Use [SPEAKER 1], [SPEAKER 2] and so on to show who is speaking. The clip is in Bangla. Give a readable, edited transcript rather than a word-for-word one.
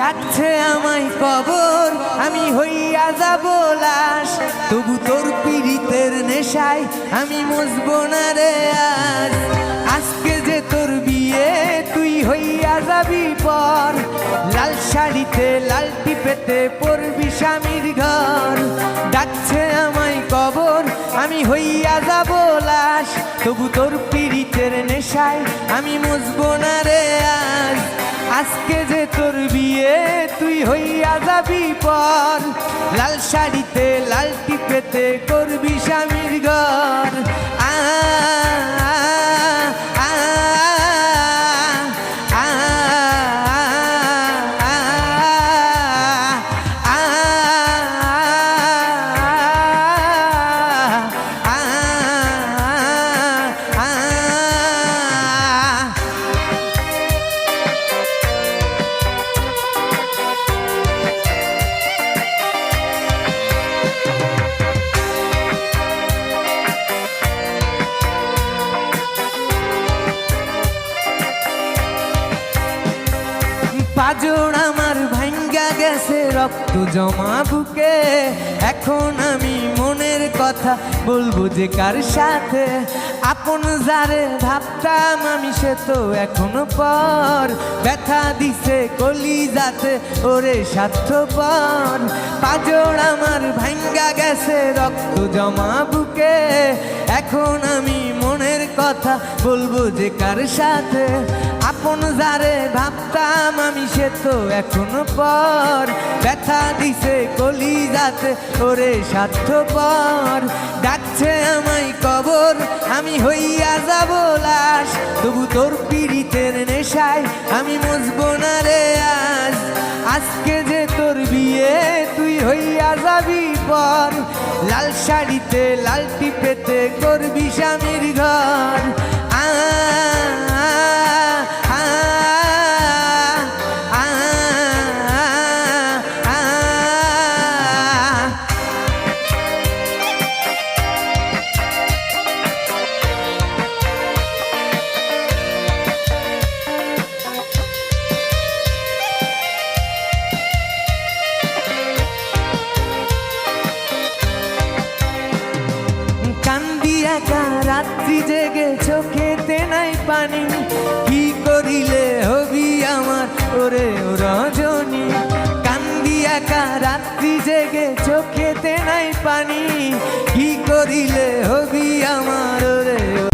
[SPEAKER 1] ডাকছে আমায় কবর, আমি হইয়া যাব লাশ। তবু তোর পীড়িতের নেশায় আমি মজবো না রে আজ। আজকে যে তোর বিয়ে তুই হইয়া যাবি পর, লাল শাড়িতে লাল টিপেতে পড়বি স্বামীর ঘর। ডাকছে আমায় কবর, আমি হইয়া যাব লাশ। তবু তোর পীড়িতের নেশায় আমি মজবো না রে আজ। আজকে যে তোর বিয়ে তুই হইয়া যাবি পর, লাল শাড়িতে লাল টিপেতে করবি স্বামীর ঘর। আ পাজর আমার ভাঙ্গা গেছে রক্ত জমা বুকে। এখন আমি মনের কথা বলবো যে কার সাথে? আপন যারে ভাবতাম আমি সে তো এখনো পর, ব্যথা দিছে কলিজাতে ওরে স্বার্থপর। পাজর আমার ভাঙ্গা গেছে রক্ত জমা বুকে। এখন আমি মনের কথা বলবো যে কার সাথে? আপন যারে ভাবতাম আমি সে তো এখনো পর, ব্যথা দিছে কলিজাতে ওরে স্বার্থপর। ডাকছে আমায় কবর, আমি হইয়া যাব লাশ। তবু তোর পীড়িতের নেশায় আমি মজবো না রে আজ। আজকে যে তোর বিয়ে তুই হইয়া যাবি পর, লাল শাড়িতে লাল টিপেতে করবি স্বামীর ঘর। আ রাত্রি জেগে চোখেতে নাই পানি, কি করিলে হবি আমার ওরে ও রজনী? কান্দি একা রাত্রি জেগে চোখেতে নাই পানি, কি করিলে হবি আমার ওরে ও